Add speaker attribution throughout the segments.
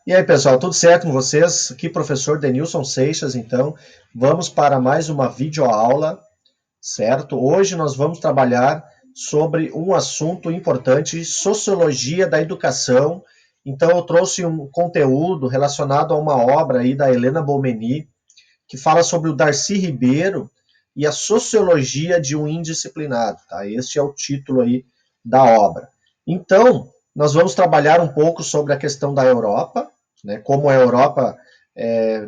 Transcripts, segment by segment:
Speaker 1: E aí, pessoal, tudo certo com vocês? Aqui, professor Denilson Seixas, então, vamos para mais uma videoaula, certo? Hoje nós vamos trabalhar sobre um assunto importante, sociologia da educação. Então, eu trouxe um conteúdo relacionado a uma obra aí da Helena Bomeni, que fala sobre o Darcy Ribeiro e a sociologia de um indisciplinado, tá? Este é o título aí da obra. Então, nós vamos trabalhar um pouco sobre a questão da Europa, né? Como a Europa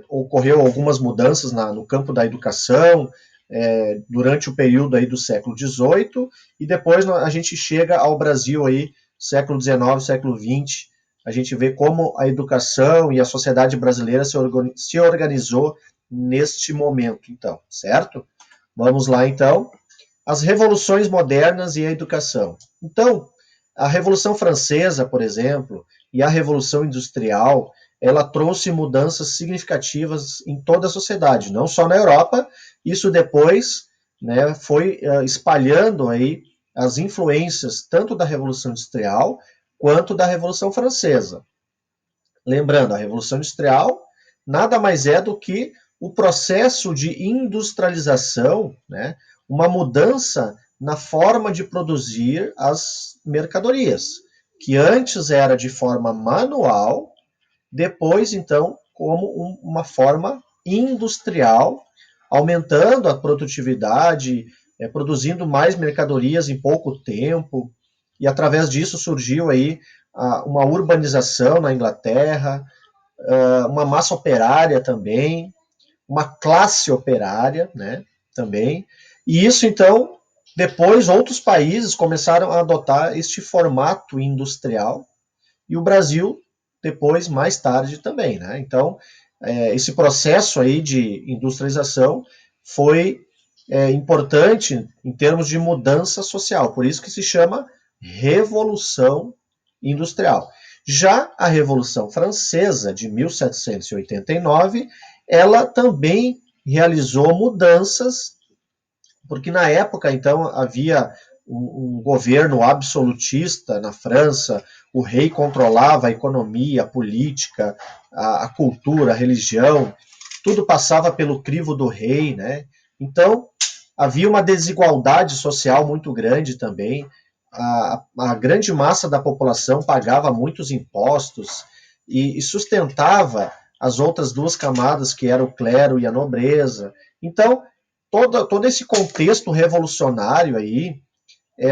Speaker 1: ocorreu algumas mudanças no campo da educação durante o período aí do século XVIII e depois a gente chega ao Brasil aí, século XIX, século XX, a gente vê como a educação e a sociedade brasileira se organizou neste momento, então, certo? Vamos lá, então. As revoluções modernas e a educação. Então, a Revolução Francesa, por exemplo, e a Revolução Industrial, ela trouxe mudanças significativas em toda a sociedade, não só na Europa. Isso depois, né, foi espalhando aí as influências tanto da Revolução Industrial quanto da Revolução Francesa. Lembrando, a Revolução Industrial nada mais é do que o processo de industrialização, né, uma mudança na forma de produzir as mercadorias, que antes era de forma manual, depois, então, como uma forma industrial, aumentando a produtividade, produzindo mais mercadorias em pouco tempo, e através disso surgiu aí uma urbanização na Inglaterra, uma massa operária também, uma classe operária, né, também. E isso, então, depois outros países começaram a adotar este formato industrial, e o Brasil depois, mais tarde também, né? Então, esse processo aí de industrialização foi importante em termos de mudança social, por isso que se chama Revolução Industrial. Já a Revolução Francesa, de 1789, ela também realizou mudanças, porque na época, então, havia um governo absolutista na França, o rei controlava a economia, a política, a cultura, a religião, tudo passava pelo crivo do rei, né? Então, havia uma desigualdade social muito grande também, a grande massa da população pagava muitos impostos e sustentava as outras duas camadas, que era o clero e a nobreza. Então, todo esse contexto revolucionário aí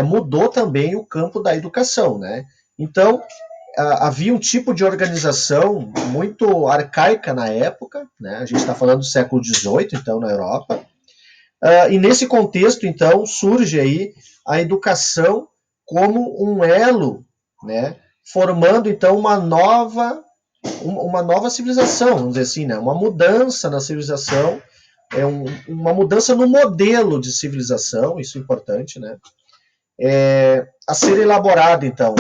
Speaker 1: mudou também o campo da educação, né? Então, havia um tipo de organização muito arcaica na época, né? A gente está falando do século XVIII, então, na Europa. E nesse contexto, então, surge aí a educação como um elo, né? Formando, então, uma nova civilização, vamos dizer assim, né? Uma mudança na civilização, uma mudança no modelo de civilização, isso é importante, né? A ser elaborado, então,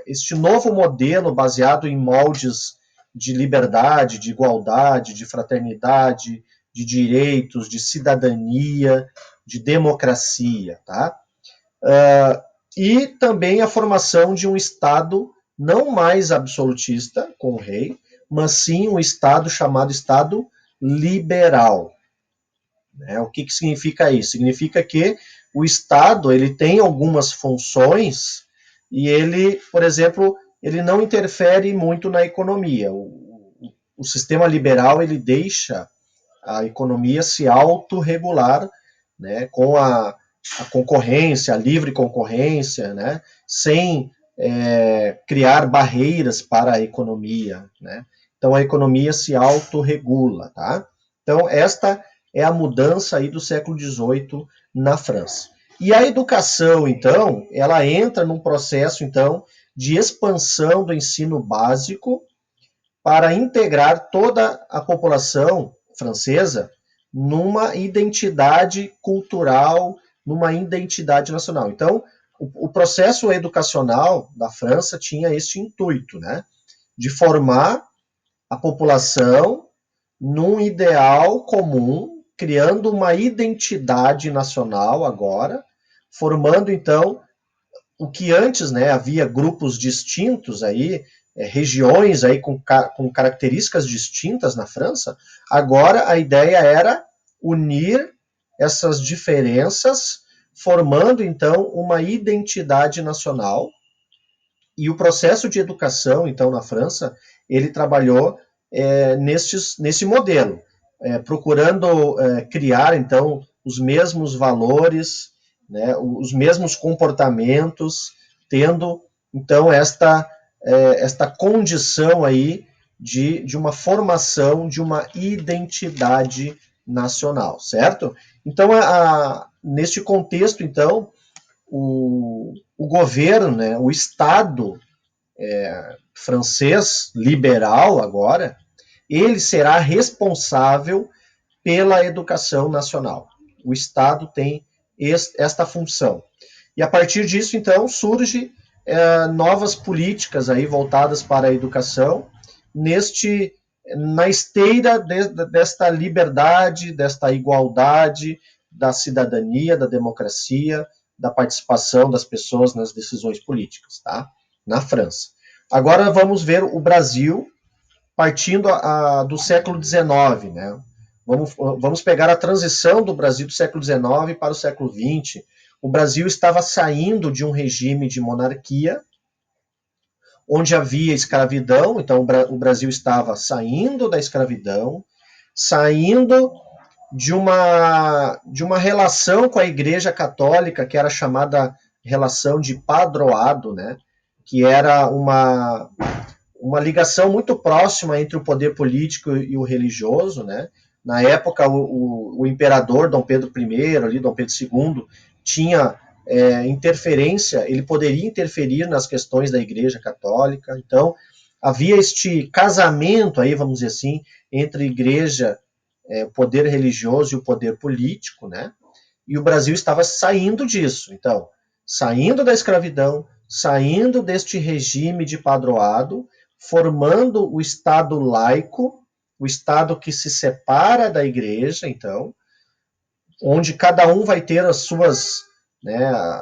Speaker 1: este novo modelo baseado em moldes de liberdade, de igualdade, de fraternidade, de direitos, de cidadania, de democracia, tá? E também a formação de um Estado não mais absolutista, com o rei, mas sim um Estado chamado Estado liberal. O que significa isso? Significa que o Estado ele tem algumas funções e ele, por exemplo, ele não interfere muito na economia. O sistema liberal ele deixa a economia se autorregular, né, com a concorrência, a livre concorrência, né, sem criar barreiras para a economia, né? Então a economia se autorregula, tá? Então esta é a mudança aí do século XVIII na França. E a educação, então, ela entra num processo, então, de expansão do ensino básico para integrar toda a população francesa numa identidade cultural, numa identidade nacional. Então, o processo educacional da França tinha este intuito, né, de formar a população num ideal comum, criando uma identidade nacional agora, formando então o que antes, né, havia grupos distintos aí, regiões aí com características distintas na França, agora a ideia era unir essas diferenças, formando então uma identidade nacional. E o processo de educação, então, na França, ele trabalhou nesse modelo, procurando criar, então, os mesmos valores, né, os mesmos comportamentos, tendo, então, esta condição aí de uma formação de uma identidade nacional, certo? Então, neste contexto, então, o governo, né, o Estado francês, liberal agora, ele será responsável pela educação nacional. O Estado tem esta função. E a partir disso, então, surge novas políticas aí voltadas para a educação, na esteira desta liberdade, desta igualdade, da cidadania, da democracia, da participação das pessoas nas decisões políticas, tá? Na França. Agora vamos ver o Brasil partindo do século XIX, né? Vamos pegar a transição do Brasil do século XIX para o século XX. O Brasil estava saindo de um regime de monarquia, onde havia escravidão, então o Brasil estava saindo da escravidão, saindo de uma relação com a Igreja Católica, que era chamada relação de padroado, né? Que era uma ligação muito próxima entre o poder político e o religioso, né? Na época, o imperador Dom Pedro I, ali, Dom Pedro II, tinha interferência, ele poderia interferir nas questões da Igreja Católica. Então, havia este casamento, aí, vamos dizer assim, entre a Igreja, o poder religioso e o poder político, né? E o Brasil estava saindo disso. Então, saindo da escravidão, saindo deste regime de padroado, formando o Estado laico, o Estado que se separa da Igreja, então, onde cada um vai ter as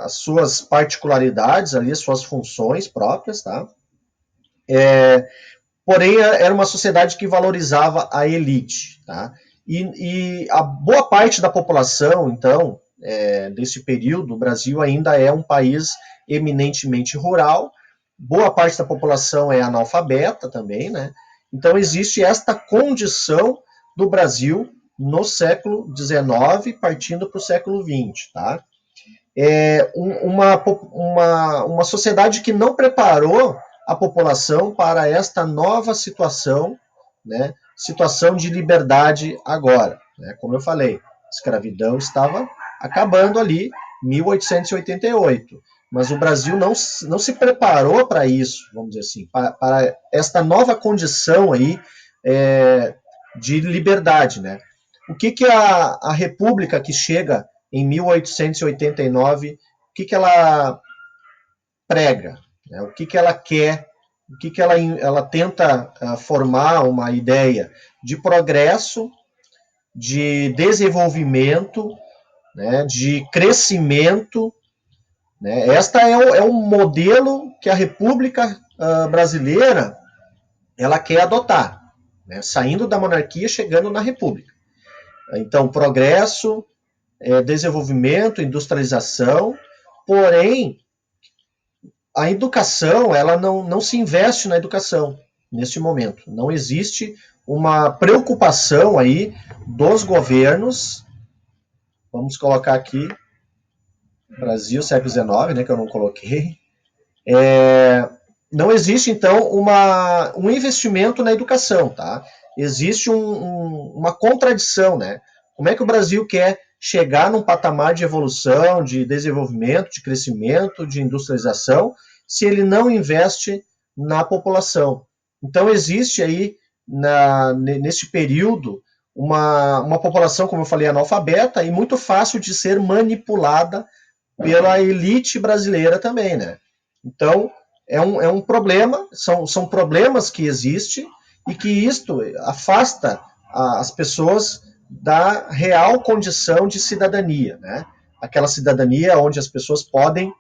Speaker 1: suas particularidades ali, as suas funções próprias, tá? Porém, era uma sociedade que valorizava a elite, tá? E a boa parte da população, então, desse período, o Brasil ainda é um país eminentemente rural, boa parte da população é analfabeta também, né? Então existe esta condição do Brasil no século XIX, partindo para o século XX, tá? Uma sociedade que não preparou a população para esta nova situação, né? Situação de liberdade agora, né? Como eu falei, a escravidão estava acabando ali, 1888. Mas o Brasil não se preparou para isso, vamos dizer assim, para esta nova condição aí de liberdade, né? O que a República que chega em 1889, o que ela prega, né? O que ela quer, o que ela tenta formar uma ideia de progresso, de desenvolvimento, né, de crescimento, né? Esta é o modelo que a República Brasileira ela quer adotar, né? Saindo da monarquia, chegando na República. Então, progresso, desenvolvimento, industrialização, porém, a educação, ela não se investe na educação neste momento. Não existe uma preocupação aí dos governos, vamos colocar aqui, Brasil, século XIX, né, que eu não coloquei. Não existe, então, um investimento na educação, tá? Existe uma contradição, né? Como é que o Brasil quer chegar num patamar de evolução, de desenvolvimento, de crescimento, de industrialização, se ele não investe na população? Então, existe aí, nesse período, uma população, como eu falei, analfabeta e muito fácil de ser manipulada pela elite brasileira também, né? Então, é um problema, são problemas que existem e que isto afasta as pessoas da real condição de cidadania, né? Aquela cidadania onde as pessoas podem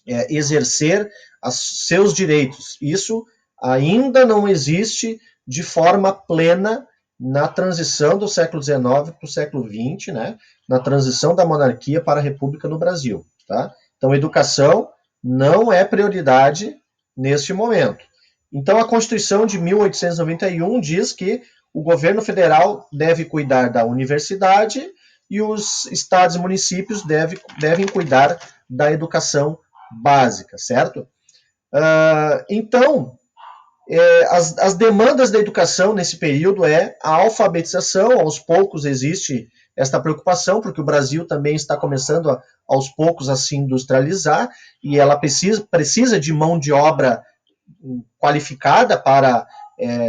Speaker 1: exercer seus direitos. Isso ainda não existe de forma plena na transição do século XIX para o século XX, né? Na transição da monarquia para a república no Brasil. Tá? Então, a educação não é prioridade neste momento. Então, a Constituição de 1891 diz que o governo federal deve cuidar da universidade e os estados e municípios devem cuidar da educação básica, certo? Então, as demandas da educação nesse período é a alfabetização. Aos poucos existe esta preocupação, porque o Brasil também está começando aos poucos a se industrializar, e ela precisa de mão de obra qualificada para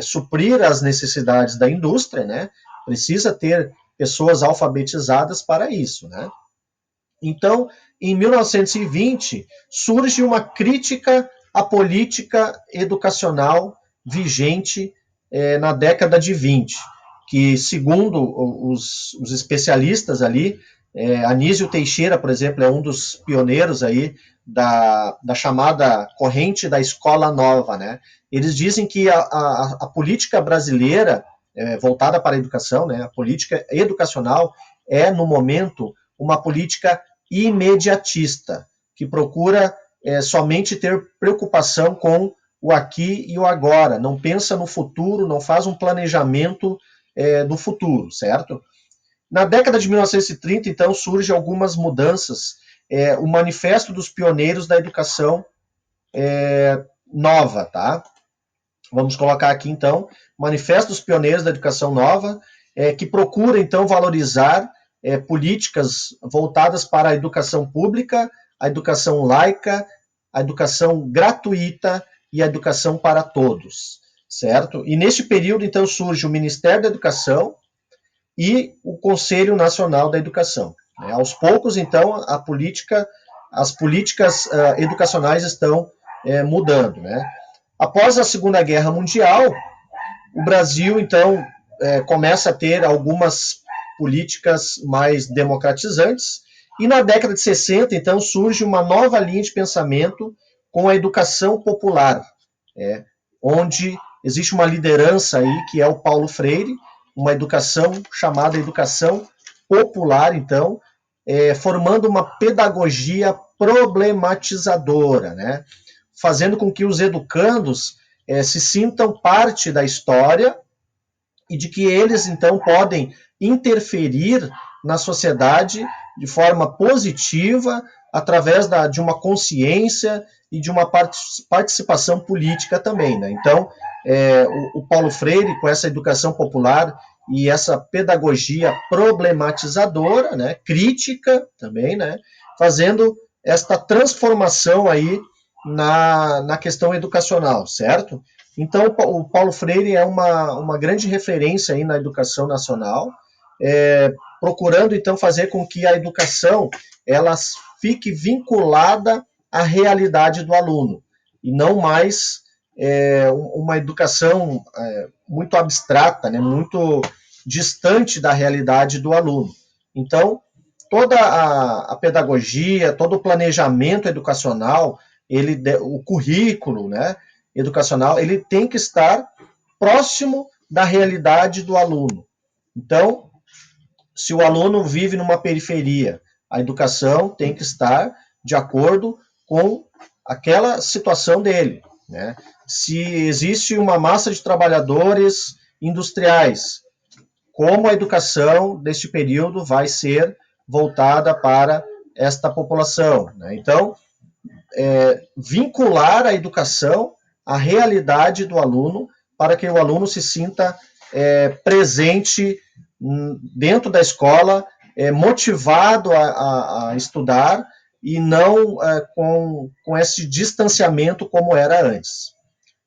Speaker 1: suprir as necessidades da indústria, né? Precisa ter pessoas alfabetizadas para isso, né? Então, em 1920, surge uma crítica à política educacional vigente na década de 20, que, segundo os especialistas ali, Anísio Teixeira, por exemplo, é um dos pioneiros aí da chamada corrente da escola nova, né? Eles dizem que a política brasileira voltada para a educação, né? A política educacional no momento, uma política imediatista, que procura somente ter preocupação com o aqui e o agora, não pensa no futuro, não faz um planejamento do futuro, certo? Na década de 1930, então, surgem algumas mudanças. O Manifesto dos Pioneiros da Educação Nova, tá? Vamos colocar aqui, então, Manifesto dos Pioneiros da Educação Nova, que procura, então, valorizar políticas voltadas para a educação pública, a educação laica, a educação gratuita e a educação para todos, certo? E neste período, então, surge o Ministério da Educação e o Conselho Nacional da Educação. Aos poucos, então, as políticas educacionais estão mudando, né? Após a Segunda Guerra Mundial, o Brasil, então, começa a ter algumas políticas mais democratizantes, e na década de 60, então, surge uma nova linha de pensamento com a educação popular, onde existe uma liderança aí, que é o Paulo Freire, uma educação chamada educação popular, então, formando uma pedagogia problematizadora, né? Fazendo com que os educandos se sintam parte da história e de que eles, então, podem interferir na sociedade de forma positiva através de uma consciência e de uma participação política também, né? Então, o Paulo Freire, com essa educação popular e essa pedagogia problematizadora, né, crítica também, né, fazendo esta transformação aí na questão educacional, certo? Então, o Paulo Freire é uma grande referência aí na educação nacional, procurando, então, fazer com que a educação ela fique vinculada à realidade do aluno, e não mais uma educação muito abstrata, né, muito distante da realidade do aluno. Então, toda a pedagogia, todo o planejamento educacional, o currículo, né, educacional, ele tem que estar próximo da realidade do aluno. Então, se o aluno vive numa periferia, a educação tem que estar de acordo com aquela situação dele, né? Se existe uma massa de trabalhadores industriais, como a educação deste período vai ser voltada para esta população, né? Então, vincular a educação à realidade do aluno, para que o aluno se sinta presente dentro da escola, motivado a estudar, e não com esse distanciamento como era antes.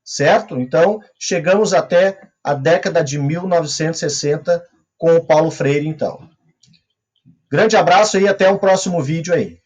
Speaker 1: Certo? Então, chegamos até a década de 1960 com o Paulo Freire, então. Grande abraço e até um próximo vídeo aí.